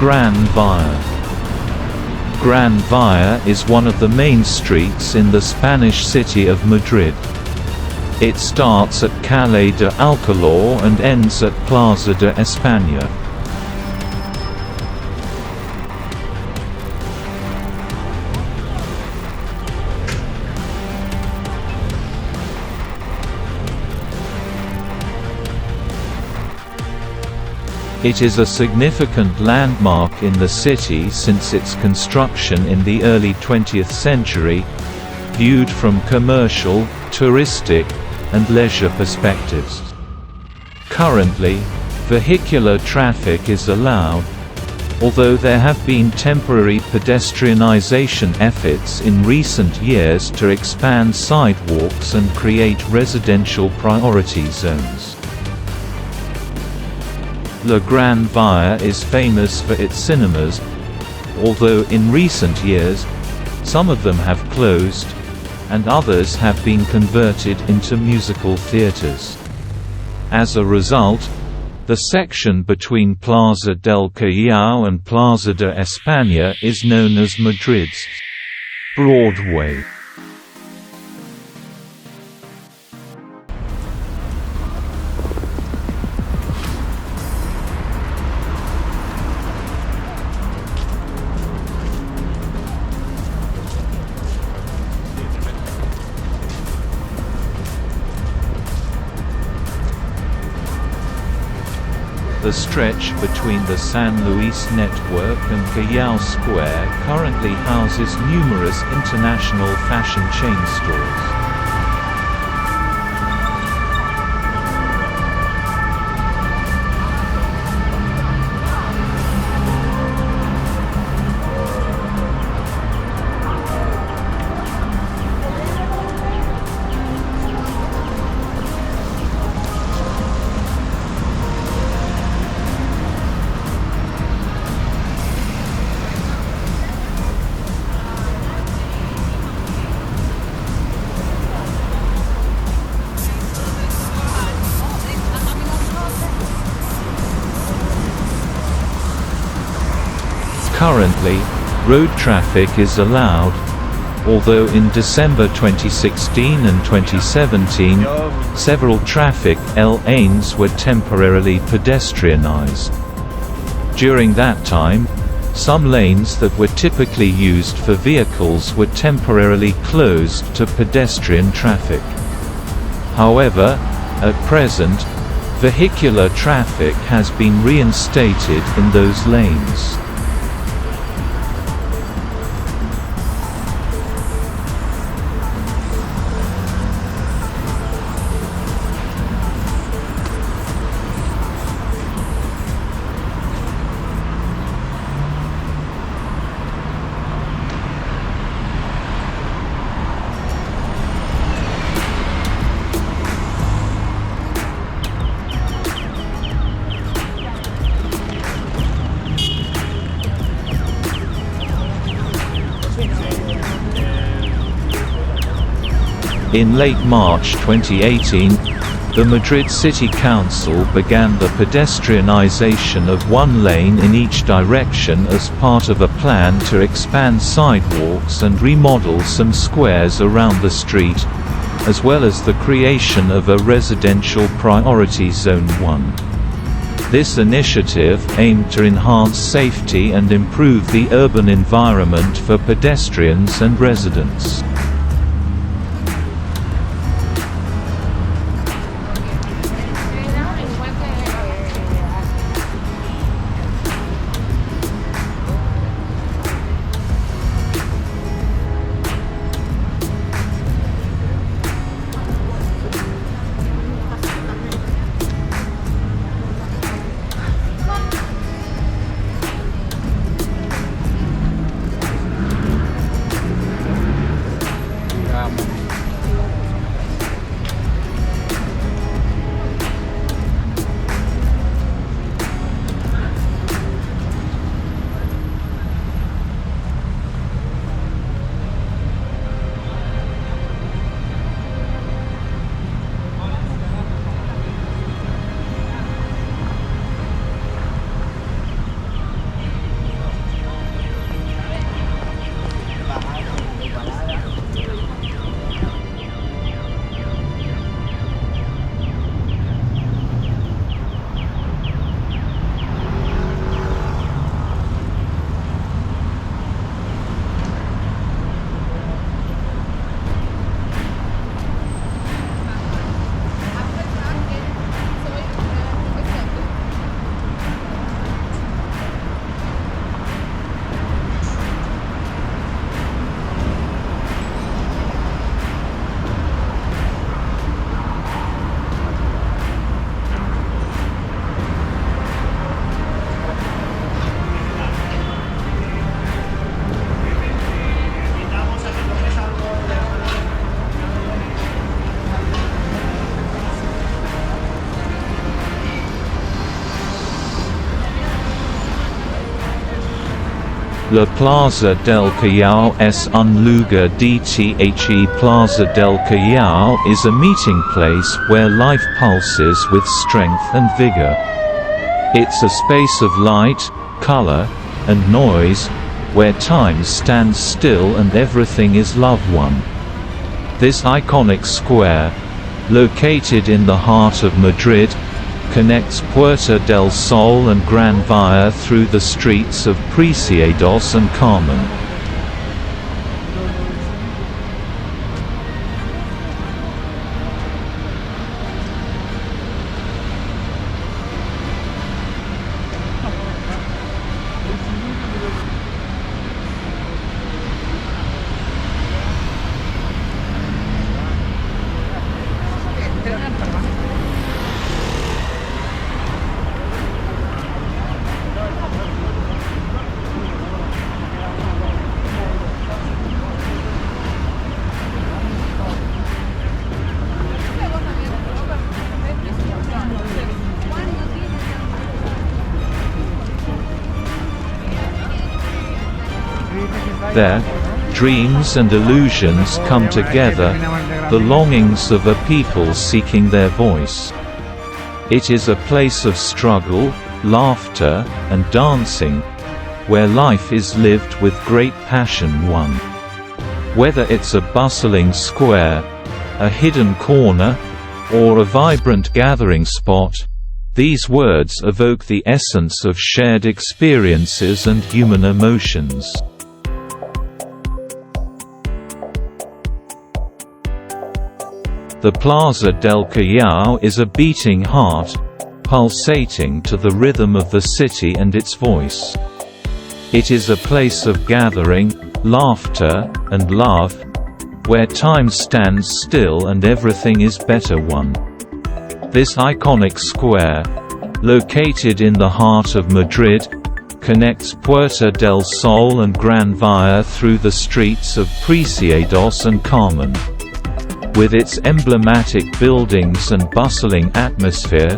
Gran Via. Gran Via is one of the main streets in the Spanish city of Madrid. It starts at Calle de Alcalá and ends at Plaza de España. It is a significant landmark in the city since its construction in the early 20th century, viewed from commercial, touristic, and leisure perspectives. Currently, vehicular traffic is allowed, although there have been temporary pedestrianization efforts in recent years to expand sidewalks and create residential priority zones. La Gran Via is famous for its cinemas, although in recent years, some of them have closed, and others have been converted into musical theaters. As a result, the section between Plaza del Callao and Plaza de España is known as Madrid's Broadway. The stretch between the San Luis network and Callao Square currently houses numerous international fashion chain stores. Currently, road traffic is allowed, although in December 2016 and 2017, several traffic lanes were temporarily pedestrianized. During that time, some lanes that were typically used for vehicles were temporarily closed to pedestrian traffic. However, at present, vehicular traffic has been reinstated in those lanes. In late March 2018, the Madrid City Council began the pedestrianization of one lane in each direction as part of a plan to expand sidewalks and remodel some squares around the street, as well as the creation of a residential priority zone 1. This initiative aimed to enhance safety and improve the urban environment for pedestrians and residents. La Plaza del Callao es un lugar de the Plaza del Callao is a meeting place where life pulses with strength and vigor. It's a space of light, color, and noise, where time stands still and everything is loved one. This iconic square, located in the heart of Madrid, connects Puerta del Sol and Gran Via through the streets of Preciados and Carmen. There, dreams and illusions come together, the longings of a people seeking their voice. It is a place of struggle, laughter, and dancing, where life is lived with great passion one. Whether it's a bustling square, a hidden corner, or a vibrant gathering spot, these words evoke the essence of shared experiences and human emotions. The Plaza del Callao is a beating heart, pulsating to the rhythm of the city and its voice. It is a place of gathering, laughter, and love, where time stands still and everything is better one. This iconic square, located in the heart of Madrid, connects Puerta del Sol and Gran Via through the streets of Preciados and Carmen. With its emblematic buildings and bustling atmosphere,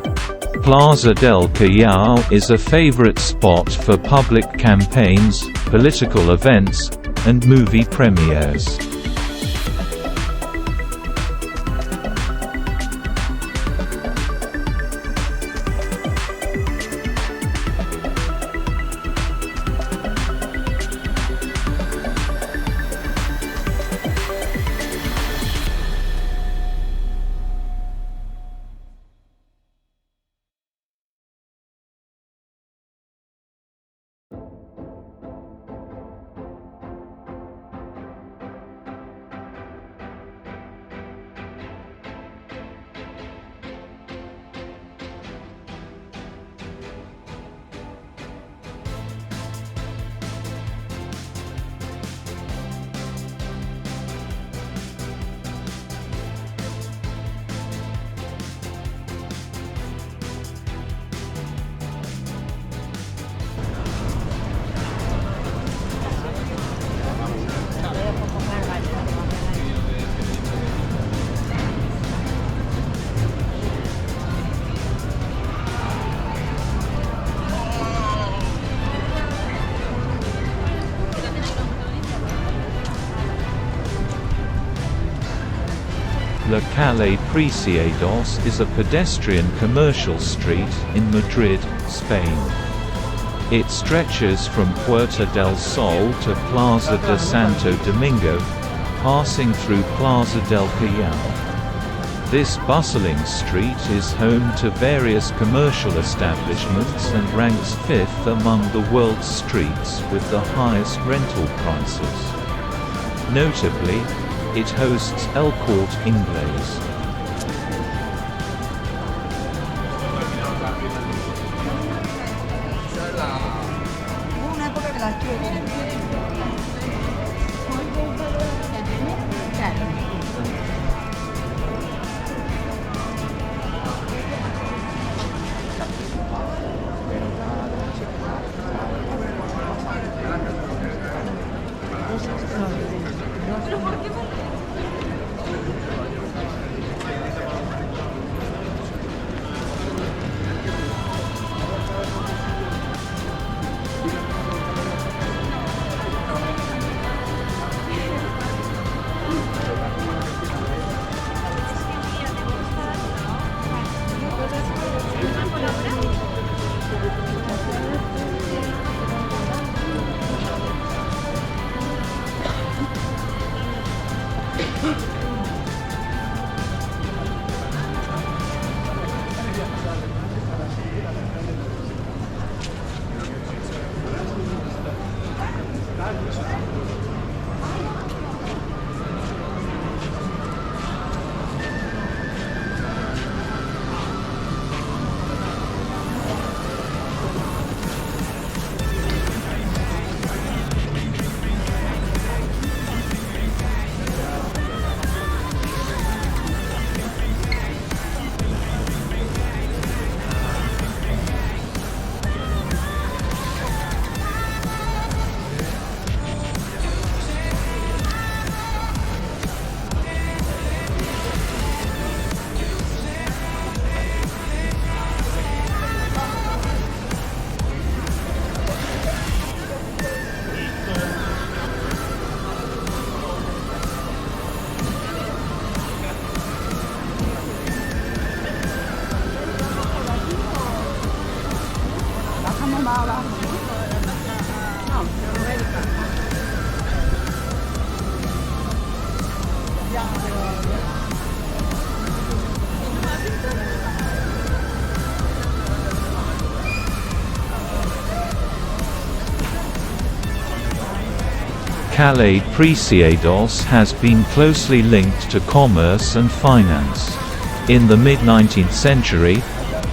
Plaza del Callao is a favorite spot for public campaigns, political events, and movie premieres. La Calle Preciados is a pedestrian commercial street in Madrid, Spain. It stretches from Puerta del Sol to Plaza de Santo Domingo, passing through Plaza del Callao. This bustling street is home to various commercial establishments and ranks fifth among the world's streets with the highest rental prices. Notably, it hosts El Corte Inglés. Calais Preciados has been closely linked to commerce and finance. In the mid-19th century,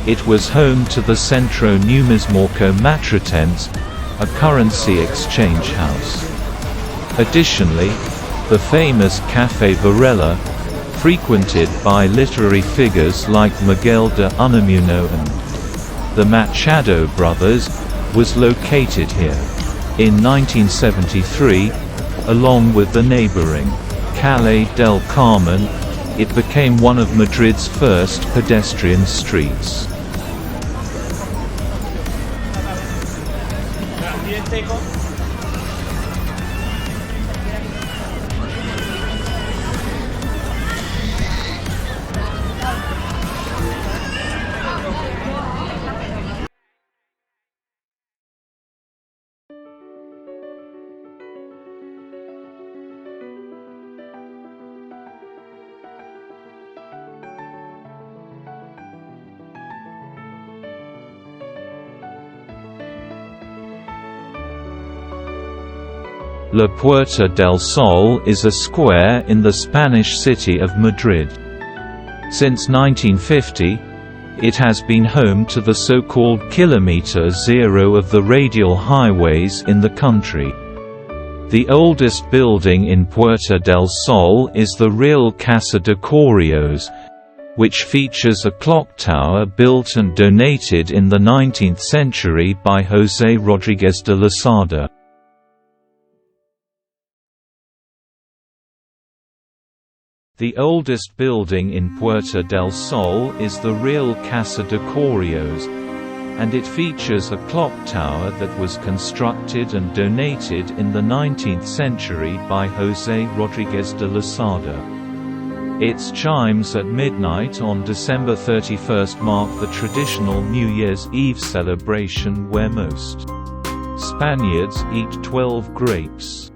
it was home to the Centro Numismático Matritense, a currency exchange house. Additionally, the famous Café Varela, frequented by literary figures like Miguel de Unamuno and the Machado brothers, was located here. In 1973, along with the neighboring Calle del Carmen, it became one of Madrid's first pedestrian streets. La Puerta del Sol is a square in the Spanish city of Madrid. Since 1950, it has been home to the so-called Kilometre Zero of the radial highways in the country. The oldest building in Puerta del Sol is the Real Casa de Correos, which features a clock tower built and donated in the 19th century by José Rodríguez de Losada. The oldest building in Puerta del Sol is the Real Casa de Correos, and it features a clock tower that was constructed and donated in the 19th century by José Rodríguez de Losada. Its chimes at midnight on December 31 mark the traditional New Year's Eve celebration where most Spaniards eat 12 grapes.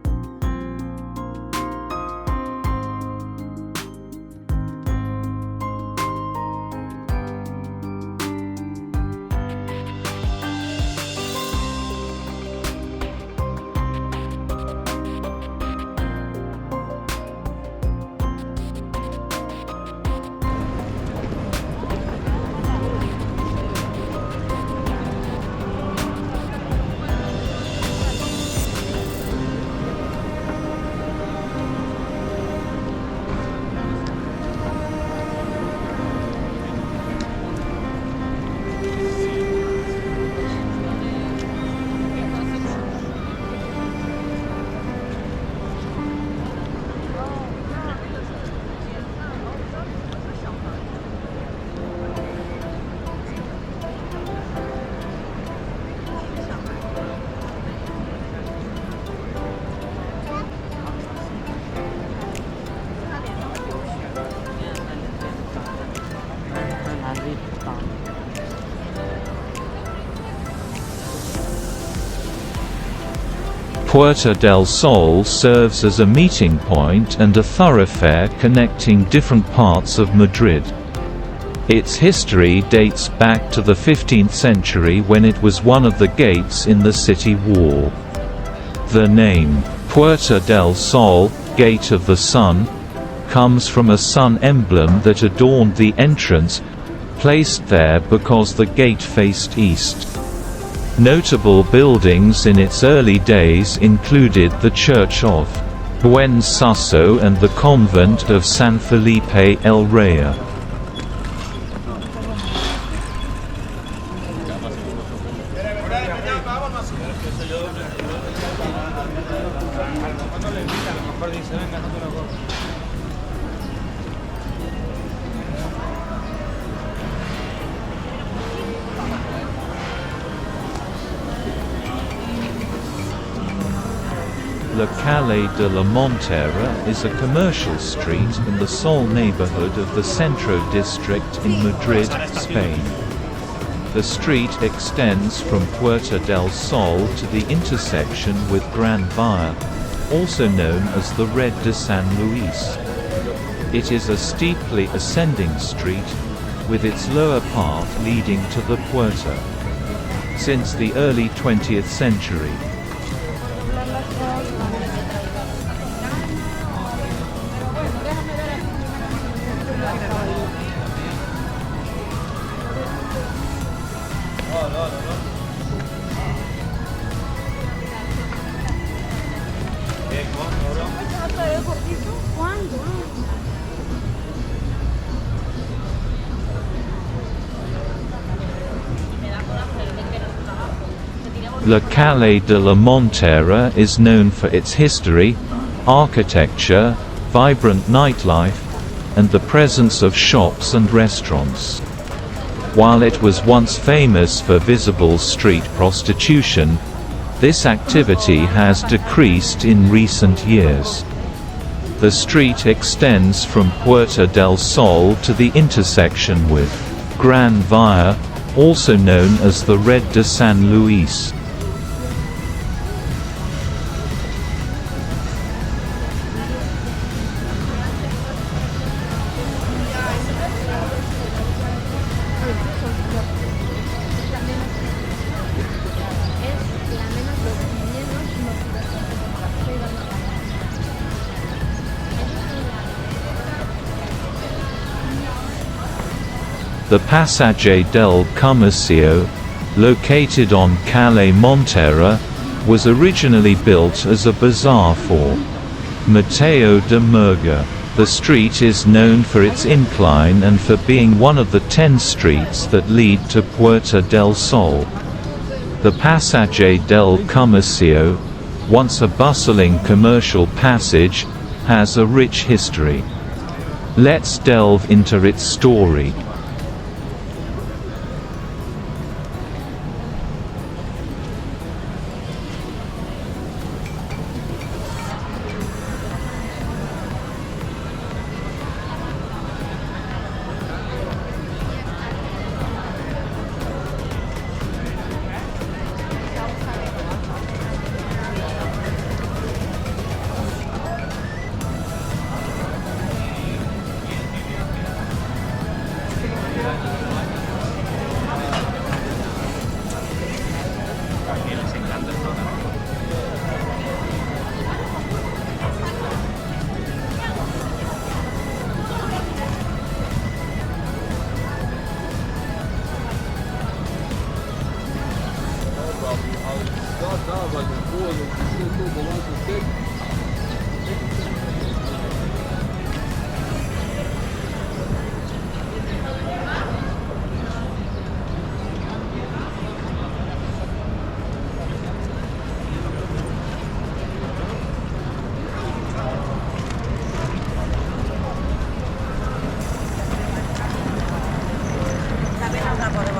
Puerta del Sol serves as a meeting point and a thoroughfare connecting different parts of Madrid. Its history dates back to the 15th century when it was one of the gates in the city wall. The name, Puerta del Sol, Gate of the Sun, comes from a sun emblem that adorned the entrance, placed there because the gate faced east. Notable buildings in its early days included the Church of Buen Suso and the Convent of San Felipe el Rey. La Calle de la Montera is a commercial street in the Sol neighborhood of the Centro district in Madrid, Spain. The street extends from Puerta del Sol to the intersection with Gran Via, also known as the Red de San Luis. It is a steeply ascending street, with its lower part leading to the Puerta. Since the early 20th century, La Calle de la Montera is known for its history, architecture, vibrant nightlife, and the presence of shops and restaurants. While it was once famous for visible street prostitution, this activity has decreased in recent years. The street extends from Puerta del Sol to the intersection with Gran Via, also known as the Red de San Luis. The Pasaje del Comercio, located on Calle Montera, was originally built as a bazaar for Mateo de Murga. The street is known for its incline and for being one of the 10 streets that lead to Puerta del Sol. The Pasaje del Comercio, once a bustling commercial passage, has a rich history. Let's delve into its story.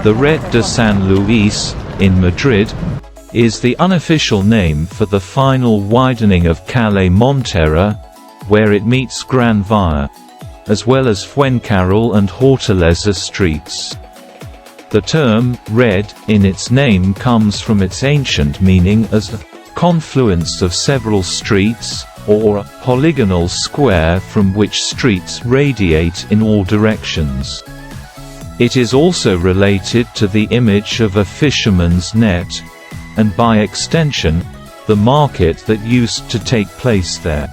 The Red de San Luis, in Madrid, is the unofficial name for the final widening of Calle Montera, where it meets Gran Via, as well as Fuencarral and Hortaleza streets. The term, red, in its name comes from its ancient meaning as confluence of several streets, or a polygonal square from which streets radiate in all directions. It is also related to the image of a fisherman's net, and by extension, the market that used to take place there.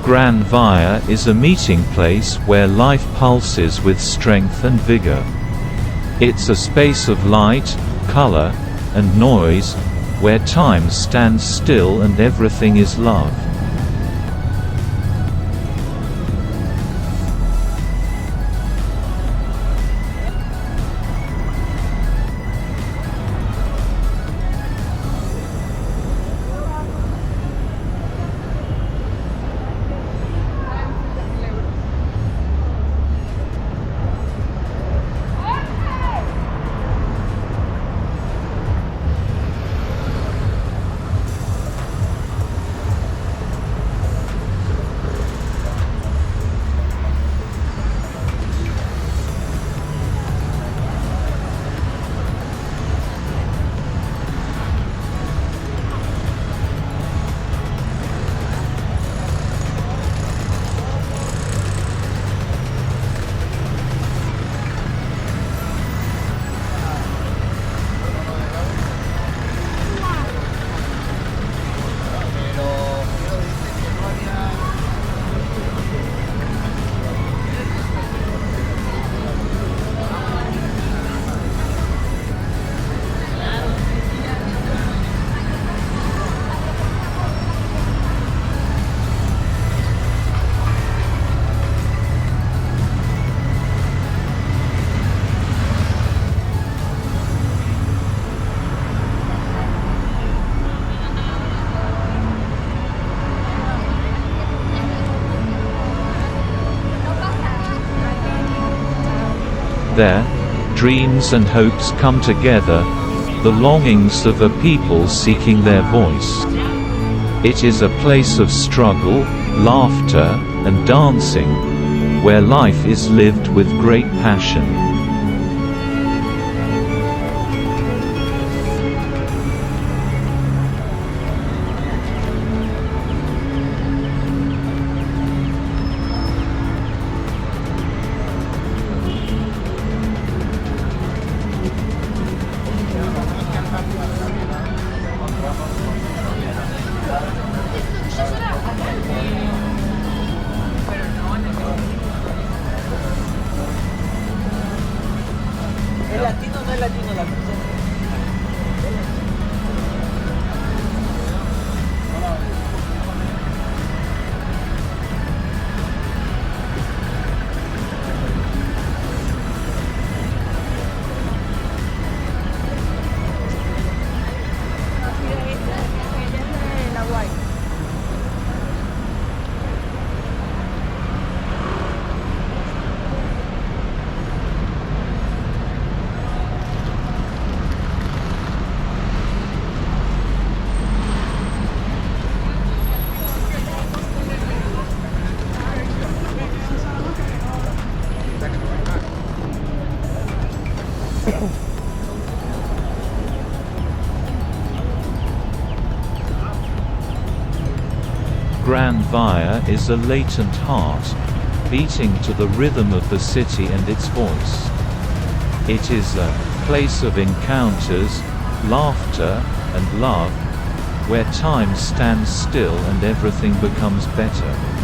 Gran Via is a meeting place where life pulses with strength and vigor. It's a space of light, color, and noise, where time stands still and everything is love. There, dreams and hopes come together, the longings of a people seeking their voice. It is a place of struggle, laughter, and dancing, where life is lived with great passion. Gran Via is a latent heart, beating to the rhythm of the city and its voice. It is a place of encounters, laughter, and love, where time stands still and everything becomes better.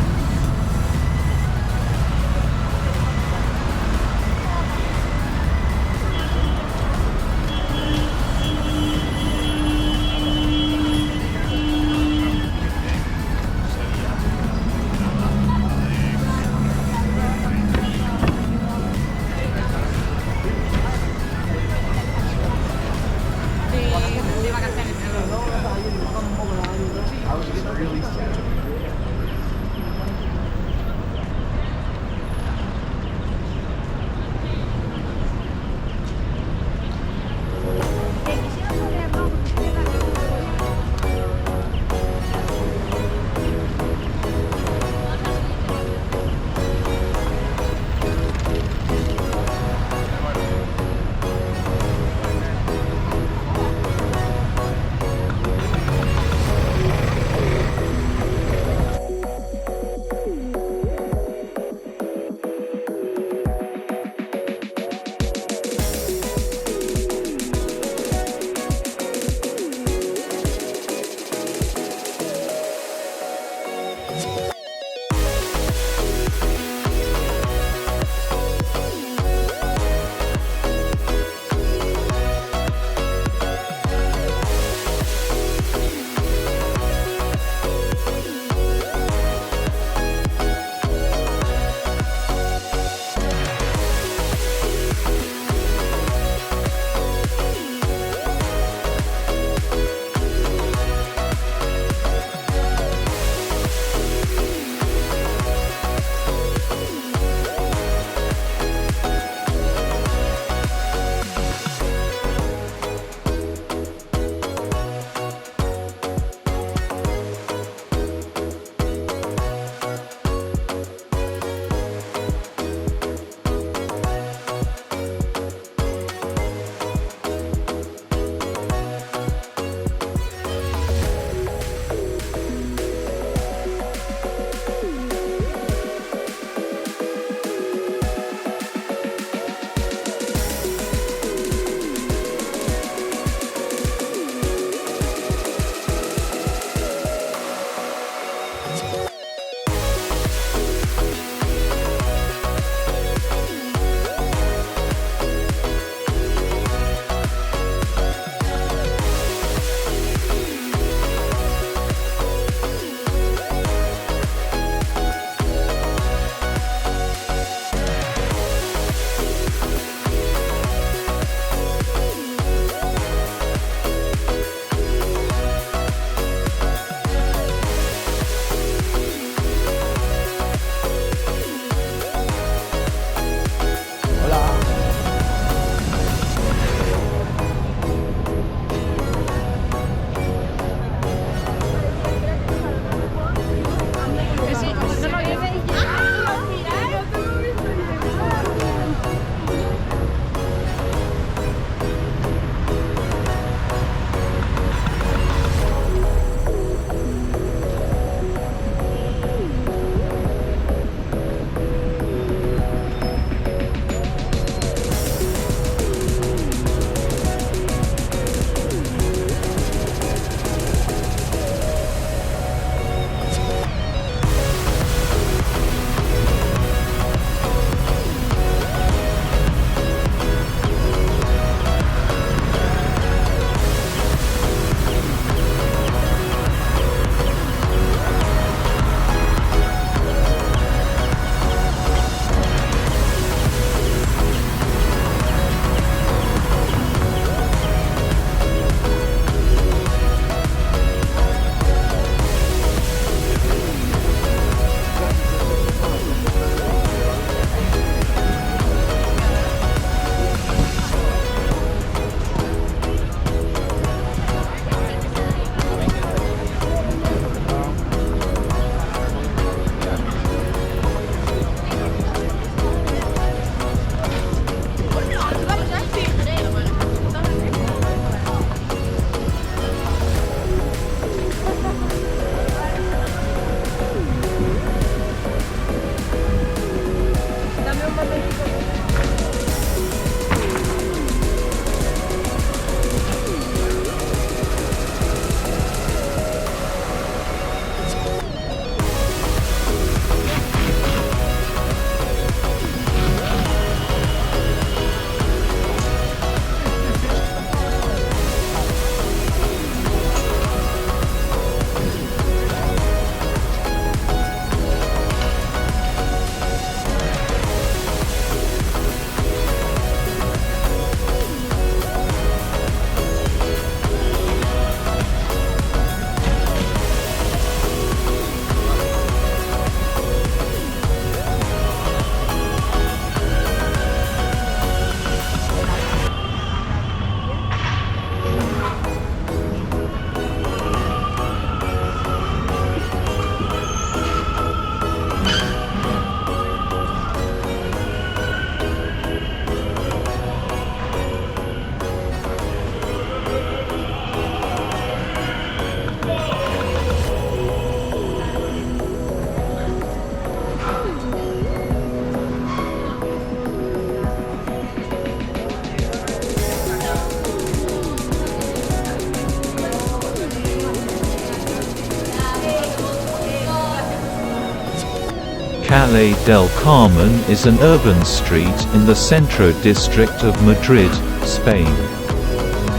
Calle del Carmen is an urban street in the Centro district of Madrid, Spain.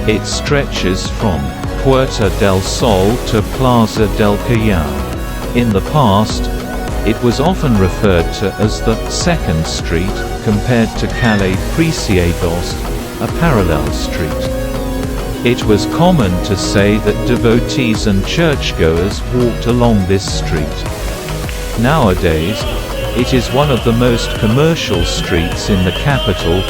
It stretches from Puerta del Sol to Plaza del Callao. In the past, it was often referred to as the Second Street, compared to Calle Preciados, a parallel street. It was common to say that devotees and churchgoers walked along this street. Nowadays, it is one of the most commercial streets in the capital,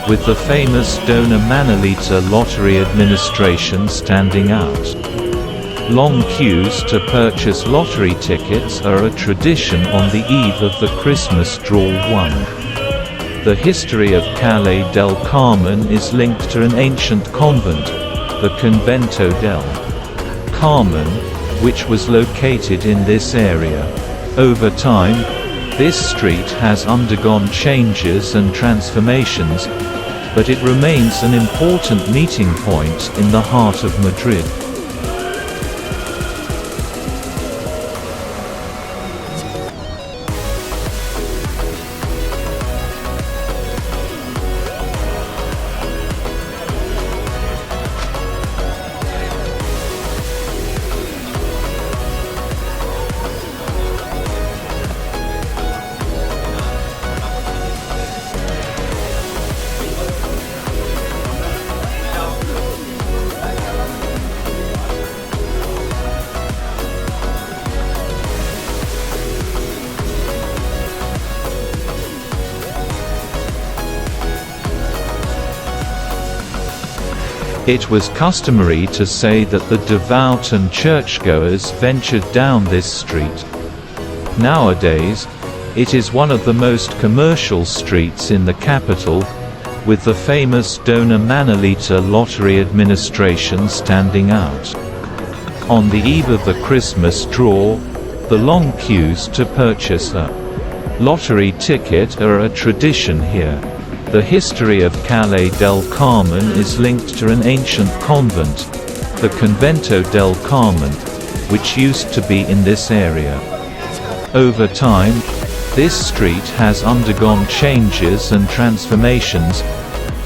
with the famous Dona Manolita lottery administration standing out. Long queues to purchase lottery tickets are a tradition on the eve of the Christmas draw one. The history of Calle del Carmen is linked to an ancient convent, the Convento del Carmen, which was located in this area. Over time, this street has undergone changes and transformations, but it remains an important meeting point in the heart of Madrid. It was customary to say that the devout and churchgoers ventured down this street. Nowadays, it is one of the most commercial streets in the capital, with the famous Dona Manolita lottery administration standing out. On the eve of the Christmas draw, the long queues to purchase a lottery ticket are a tradition here. The history of Calle del Carmen is linked to an ancient convent, the Convento del Carmen, which used to be in this area. Over time, this street has undergone changes and transformations,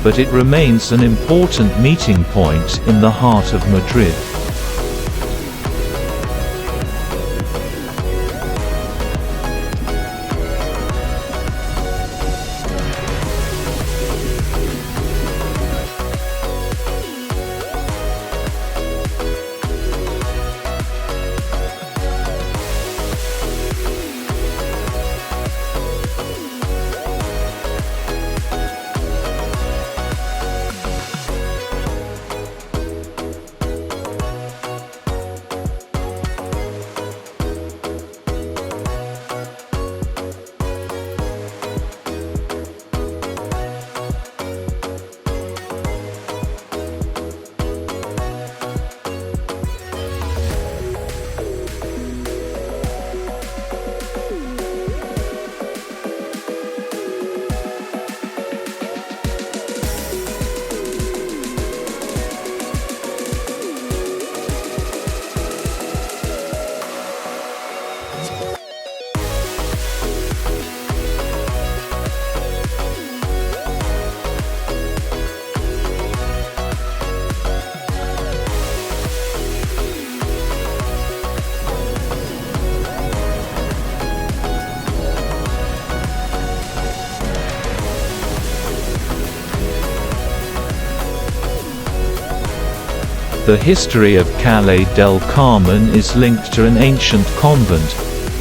but it remains an important meeting point in the heart of Madrid. The history of Calle del Carmen is linked to an ancient convent,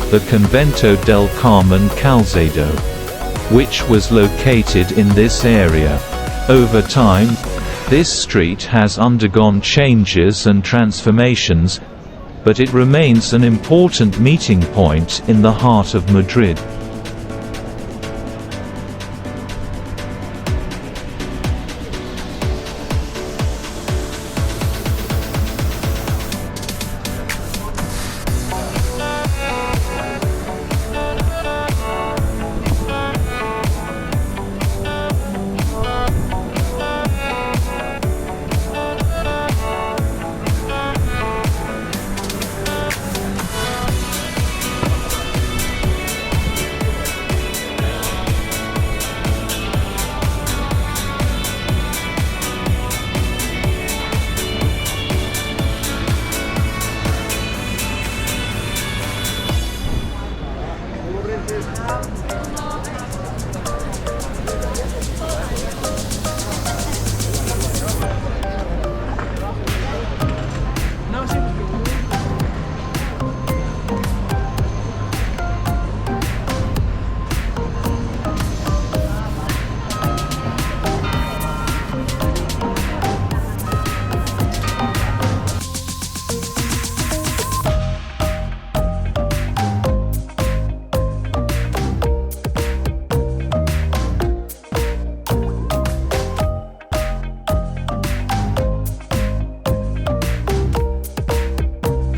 the Convento del Carmen Calzado, which was located in this area. Over time, this street has undergone changes and transformations, but it remains an important meeting point in the heart of Madrid.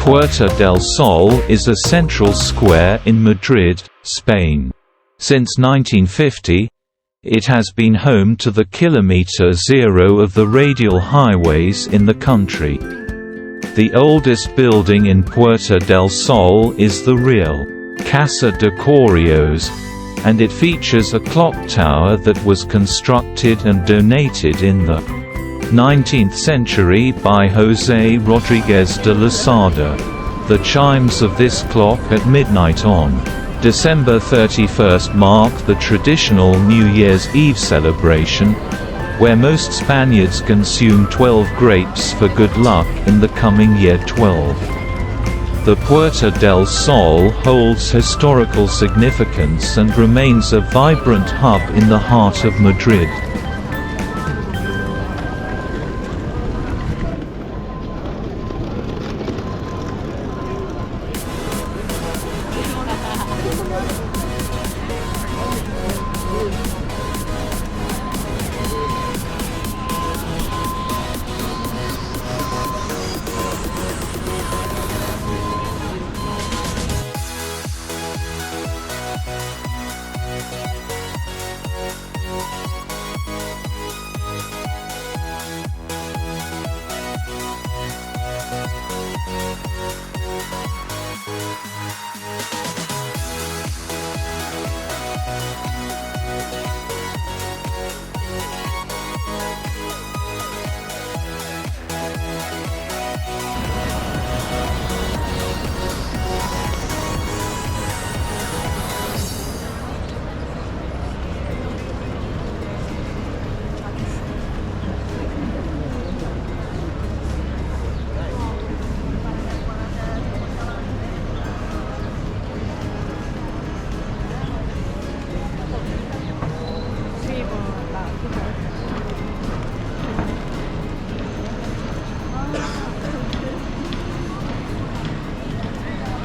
Puerta del Sol is a central square in Madrid, Spain. Since 1950, it has been home to the kilometre zero of the radial highways in the country. The oldest building in Puerta del Sol is the Real Casa de Correos, and it features a clock tower that was constructed and donated in the 19th century by José Rodríguez de Losada. The chimes of this clock at midnight on December 31 mark the traditional New Year's Eve celebration, where most Spaniards consume 12 grapes for good luck in the coming year 12. The Puerta del Sol holds historical significance and remains a vibrant hub in the heart of Madrid.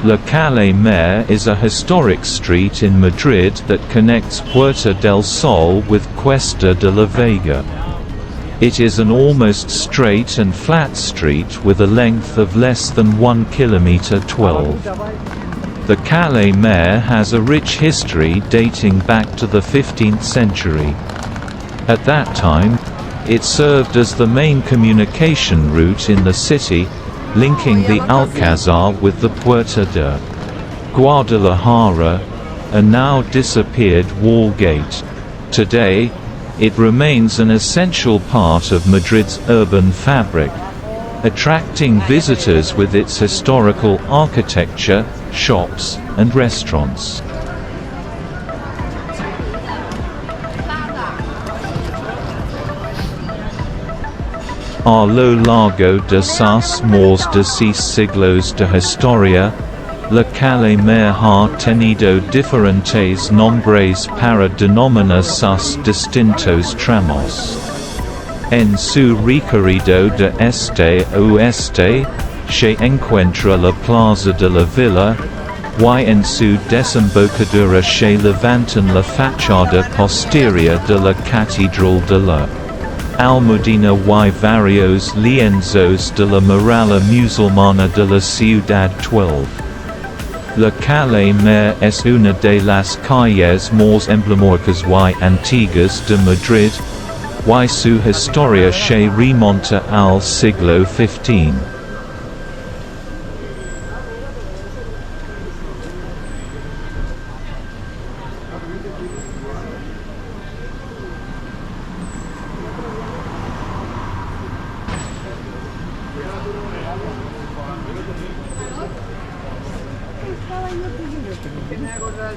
La Calle Mayor is a historic street in Madrid that connects Puerta del Sol with Cuesta de la Vega. It is an almost straight and flat street with a length of less than 1 km 12. The Calle Mayor has a rich history dating back to the 15th century. At that time, it served as the main communication route in the city, linking the Alcázar with the Puerta de Guadalajara, a now disappeared wall gate. Today, it remains an essential part of Madrid's urban fabric, attracting visitors with its historical architecture, shops, and restaurants. A lo largo de sus más de 6 siglos de historia, la calle Mayor ha tenido diferentes nombres para denominar sus distintos tramos. En su recorrido de este a oeste, se encuentra la plaza de la villa, y en su desembocadura se levantan la fachada posterior de la catedral de la Almudena y varios lienzos de la muralla musulmana de la ciudad 12. La calle Mayor es una de las calles más emblemáticas y antiguas de Madrid, y su historia se remonta al siglo XV. Tiene algo de la